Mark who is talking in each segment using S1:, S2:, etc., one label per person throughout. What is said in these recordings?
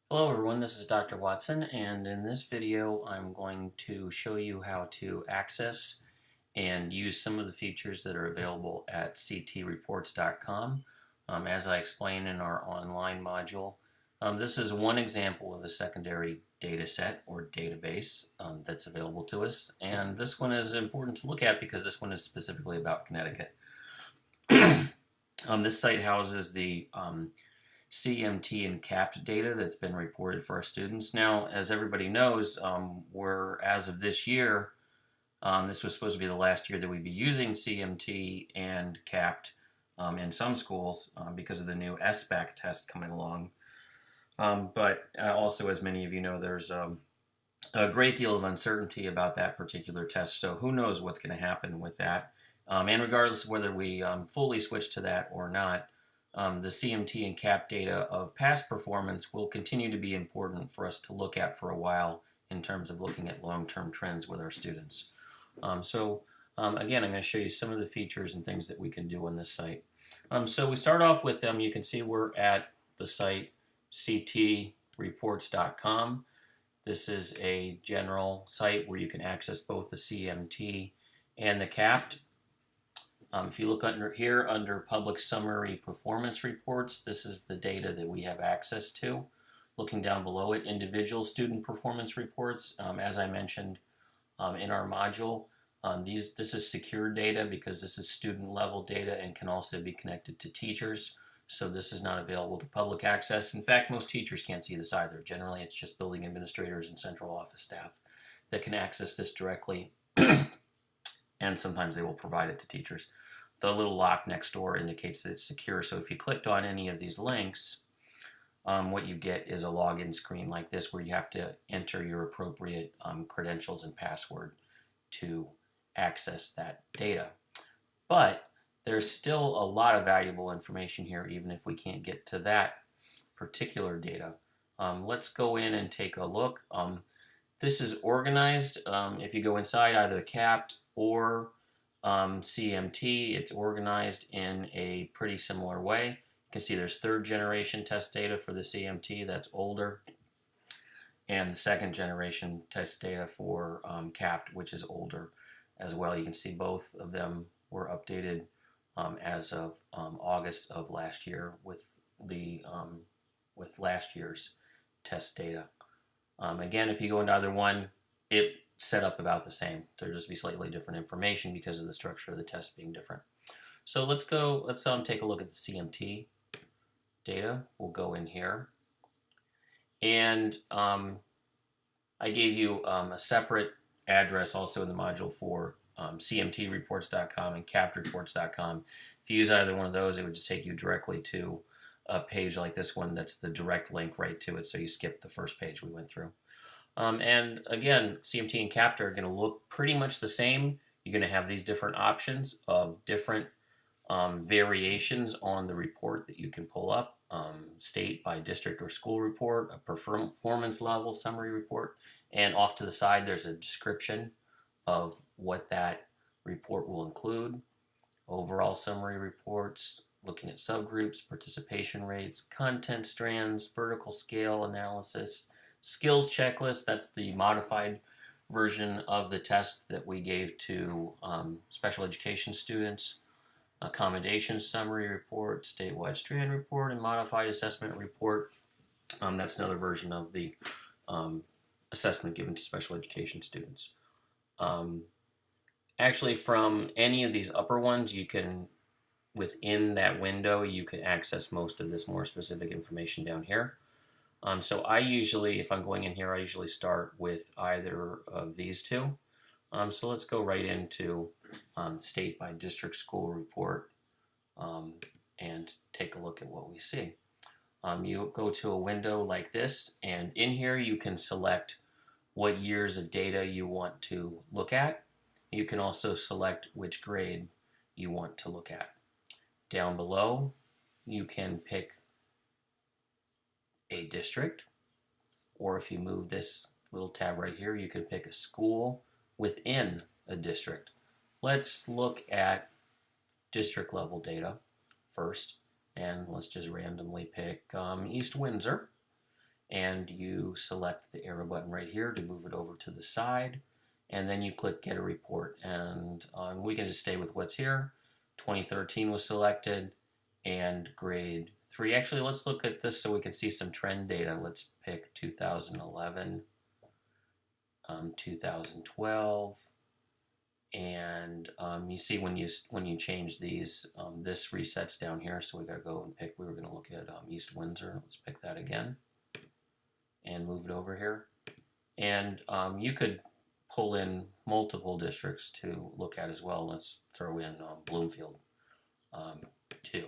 S1: Hello everyone, this is Dr. Watson, and in this video I'm going to show you how to access and use some of the features that are available at ctreports.com. As I explained in our online module, this is one example of a secondary data set or database that's available to us, and this one is important to look at because this one is specifically about Connecticut. This site houses the CMT and CAPT data that's been reported for our students. Now, as everybody knows, as of this year, this was supposed to be the last year that we'd be using CMT and CAPT in some schools because of the new SBAC test coming along. But also, as many of you know, there's a great deal of uncertainty about that particular test, so who knows what's going to happen with that. And regardless of whether we fully switch to that or not, the CMT and CAP data of past performance will continue to be important for us to look at for a while in terms of looking at long-term trends with our students. Again, I'm going to show you some of the features and things that we can do on this site. So we start off with, you can see we're at the site ctreports.com. This is a general site where you can access both the CMT and the CAPT. If you look under Public Summary Performance Reports, this is the data that we have access to. Looking down below it, Individual Student Performance Reports. As I mentioned in our module, this is secure data because this is student level data and can also be connected to teachers. So this is not available to public access. In fact, most teachers can't see this either. Generally, it's just building administrators and central office staff that can access this directly, and sometimes they will provide it to teachers. The little lock next door indicates that it's secure, so if you clicked on any of these links, what you get is a login screen like this where you have to enter your appropriate credentials and password to access that data. But there's still a lot of valuable information here even if we can't get to that particular data. Let's go in and take a look. This is organized. If you go inside either CAPT or CMT, it's organized in a pretty similar way. You can see there's third generation test data for the CMT, that's older, and the second generation test data for CAPT, which is older as well. You can see both of them were updated as of August of last year with last year's test data. Again, if you go into either one, it set up about the same. There'll just be slightly different information because of the structure of the test being different. So let's take a look at the CMT data. We'll go in here, and I gave you a separate address also in the module for cmtreports.com and captreports.com. If you use either one of those, it would just take you directly to a page like this one that's the direct link right to it, so you skip the first page we went through. And again, CMT and CAPT are going to look pretty much the same. You're going to have these different options of different variations on the report that you can pull up. State by district or school report, a performance level summary report, and off to the side there's a description of what that report will include. Overall summary reports, looking at subgroups, participation rates, content strands, vertical scale analysis, skills checklist, that's the modified version of the test that we gave to special education students, accommodation summary report, statewide strand report, and modified assessment report. That's another version of the assessment given to special education students. Actually, from any of these upper ones, you can, within that window, you can access most of this more specific information down here. So I usually, if I'm going in here, I usually start with either of these two. So let's go right into state by district school report and take a look at what we see. You go to a window like this, and in here you can select what years of data you want to look at. You can also select which grade you want to look at. Down below, you can pick a district, or if you move this little tab right here, you can pick a school within a district. Let's look at district level data first, and let's just randomly pick East Windsor. and you select the arrow button right here to move it over to the side, and then you click Get a Report, and we can just stay with what's here. 2013 was selected, and grade 3. Actually, let's look at this so we can see some trend data. Let's pick 2011, 2012, and you see when you change these, this resets down here. So we got to go and pick. We were going to look at East Windsor. Let's pick that again, and move it over here. And you could pull in multiple districts to look at as well. Let's throw in Bloomfield too.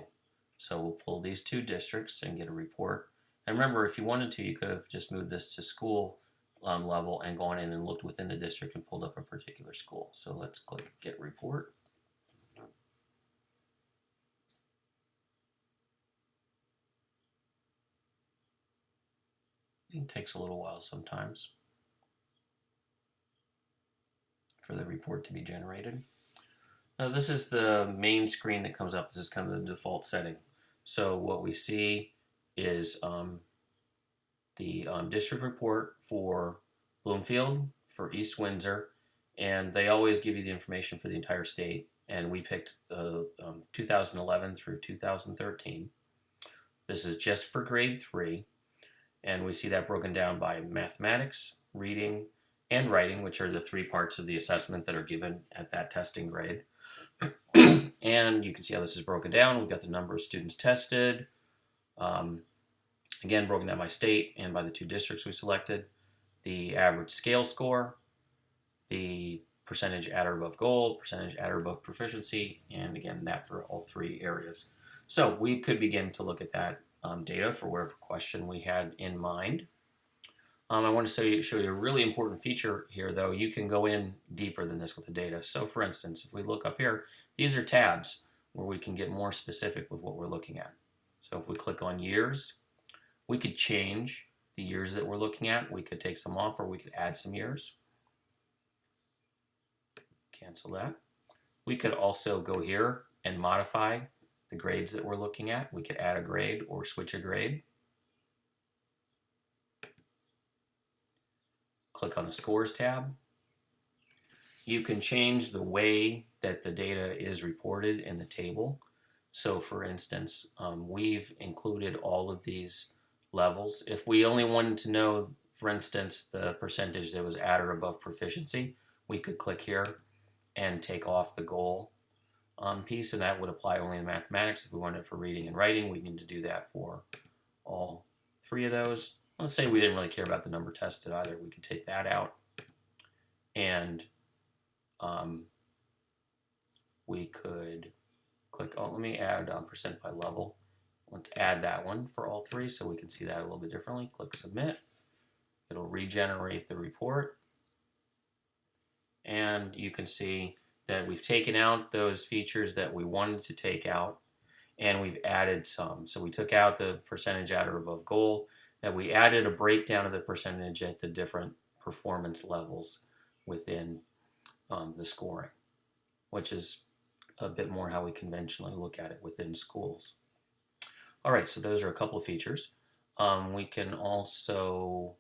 S1: So we'll pull these 2 districts and get a report. And remember, if you wanted to, you could have just moved this to school level and gone in and looked within the district and pulled up a particular school. So let's click Get Report. It takes a little while sometimes for the report to be generated. Now this is the main screen that comes up. This is kind of the default setting. So what we see is the district report for Bloomfield, for East Windsor, and they always give you the information for the entire state. And we picked 2011 through 2013. This is just for grade 3, and we see that broken down by mathematics, reading, and writing, which are the 3 parts of the assessment that are given at that testing grade. And you can see how this is broken down. We've got the number of students tested, again broken down by state and by the 2 districts we selected, the average scale score, the percentage at or above goal, percentage at or above proficiency, and again that for all 3 areas. So we could begin to look at that data for whatever question we had in mind. I want to show you a really important feature here, though. You can go in deeper than this with the data. So for instance, if we look up here, these are tabs where we can get more specific with what we're looking at. So if we click on years, we could change the years that we're looking at. We could take some off, or we could add some years. Cancel that. We could also go here and modify the grades that we're looking at. We could add a grade or switch a grade. Click on the Scores tab. You can change the way that the data is reported in the table. So for instance, we've included all of these levels. If we only wanted to know, for instance, the percentage that was at or above proficiency, we could click here and take off the goal piece, and that would apply only in mathematics. If we wanted it for reading and writing, we need to do that for all 3 of those. Let's say we didn't really care about the number tested either. We could take that out, and we could click, oh, let me add percent by level. Let's add that one for all 3 so we can see that a little bit differently. Click Submit. It'll regenerate the report. And you can see that we've taken out those features that we wanted to take out, and we've added some. So we took out the percentage at or above goal, and we added a breakdown of the percentage at the different performance levels within the scoring, which is a bit more how we conventionally look at it within schools. All right, so those are a couple of features. We can also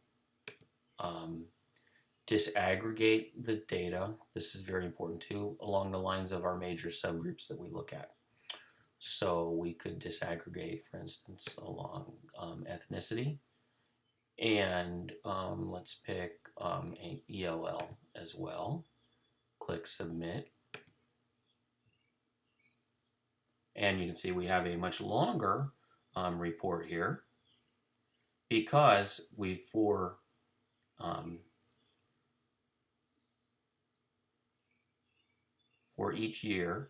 S1: disaggregate the data. This is very important too, along the lines of our major subgroups that we look at. So we could disaggregate, for instance, along ethnicity, and let's pick an ELL as well. Click Submit, and you can see we have a much longer report here because for each year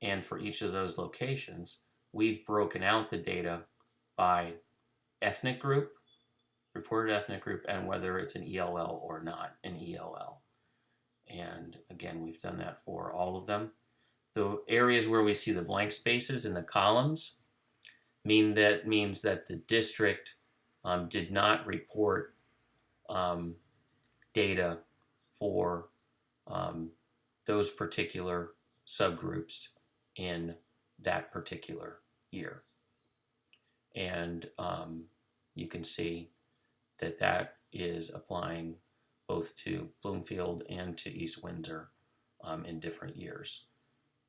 S1: and for each of those locations, we've broken out the data by ethnic group, reported ethnic group, and whether it's an ELL or not an ELL. And again, we've done that for all of them. The areas where we see the blank spaces in the columns means that the district did not report data for those particular subgroups in that particular year. And you can see that is applying both to Bloomfield and to East Windsor in different years.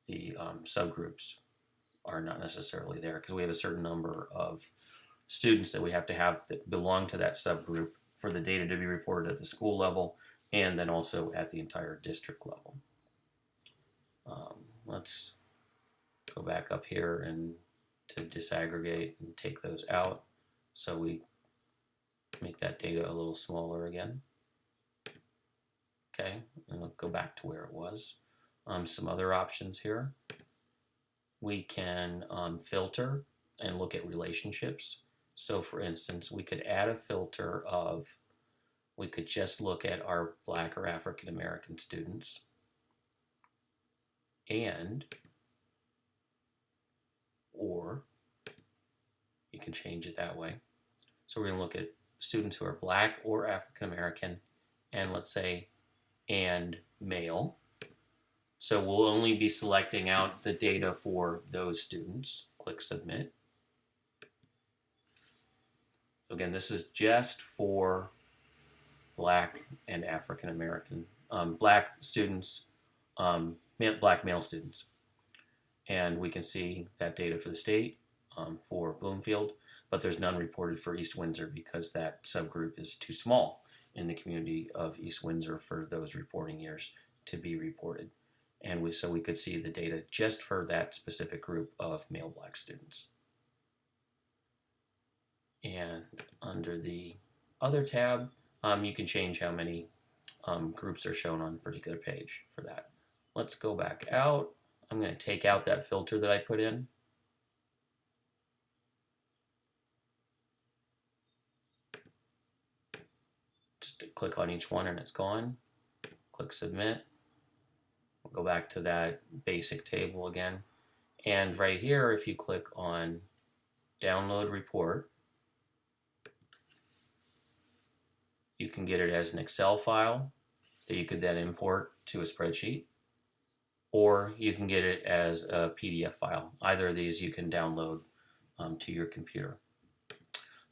S1: The subgroups are not necessarily there because we have a certain number of students that we have to have that belong to that subgroup for the data to be reported at the school level and then also at the entire district level. Let's go back up here and to disaggregate and take those out so we make that data a little smaller again. Okay, and we'll go back to where it was. Some other options here. We can filter and look at relationships. So for instance, we could add a filter of, we could just look at our Black or African American students, or you can change it that way. So we're going to look at students who are Black or African American, and let's say, and male. So we'll only be selecting out the data for those students. Click Submit. So again, this is just for Black and African American, Black students, Black male students. And we can see that data for the state for Bloomfield, but there's none reported for East Windsor because that subgroup is too small in the community of East Windsor for those reporting years to be reported. And so we could see the data just for that specific group of male Black students. And under the other tab, you can change how many groups are shown on a particular page for that. Let's go back out. I'm going to take out that filter that I put in. Just click on each one and it's gone. Click Submit. We'll go back to that basic table again. And right here, if you click on Download Report, you can get it as an Excel file that you could then import to a spreadsheet, or you can get it as a PDF file. Either of these you can download to your computer.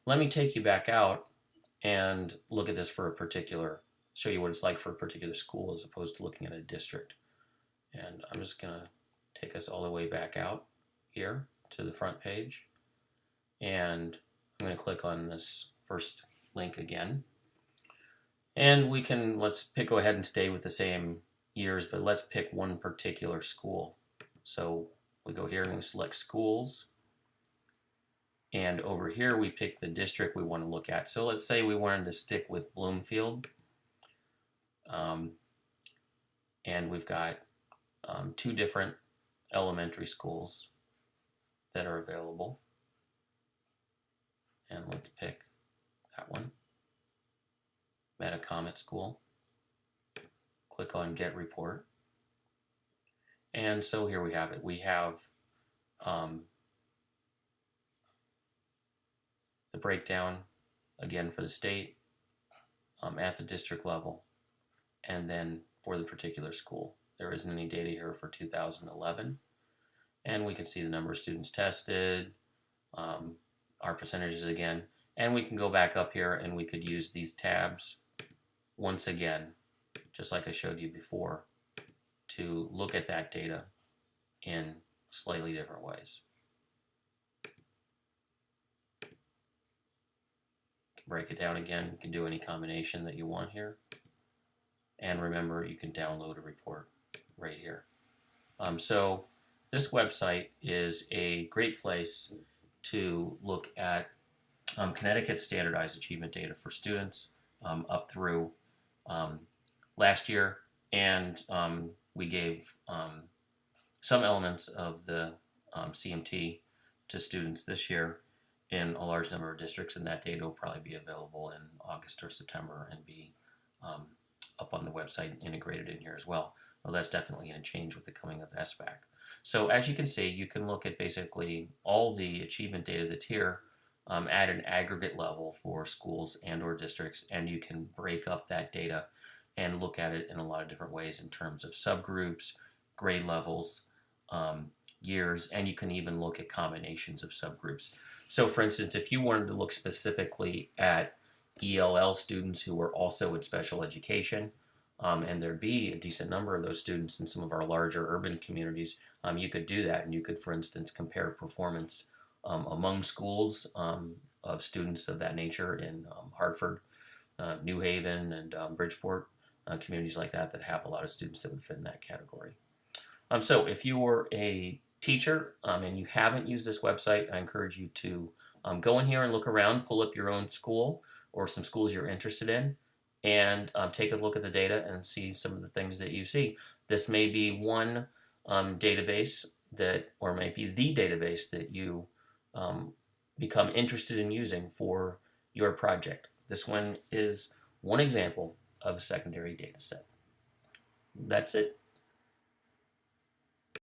S1: Let me take you back out and look at this for a particular, show you what it's like for a particular school as opposed to looking at a district. And I'm just going to take us all the way back out here to the front page. And I'm going to click on this first link again. And we can, go ahead and stay with the same years, but let's pick one particular school. So we go here and we select schools. And over here we pick the district we want to look at. So let's say we wanted to stick with Bloomfield. And we've got two different elementary schools that are available. And let's pick that one. Metacomet School. Click on Get Report. And so here we have it. We have the breakdown again for the state at the district level, and then for the particular school. There isn't any data here for 2011. And we can see the number of students tested, our percentages again, and we can go back up here and we could use these tabs once again, just like I showed you before, to look at that data in slightly different ways. You can break it down again. You can do any combination that you want here. And remember, you can download a report right here. So this website is a great place to look at Connecticut's standardized achievement data for students up through last year, and we gave some elements of the CMT to students this year in a large number of districts, and that data will probably be available in August or September and be up on the website and integrated in here as well. Well, that's definitely going to change with the coming of SBAC. So as you can see, you can look at basically all the achievement data that's here at an aggregate level for schools and or districts, and you can break up that data and look at it in a lot of different ways in terms of subgroups, grade levels, years, and you can even look at combinations of subgroups. So for instance, if you wanted to look specifically at ELL students who were also in special education, and there'd be a decent number of those students in some of our larger urban communities, you could do that, and you could, for instance, compare performance among schools of students of that nature in Hartford, New Haven, and Bridgeport, communities like that that have a lot of students that would fit in that category. So if you're a teacher and you haven't used this website, I encourage you to go in here and look around, pull up your own school or some schools you're interested in, and take a look at the data and see some of the things that you see. This may be one database that, or may be the database that you become interested in using for your project. This one is one example of a secondary data set. That's it.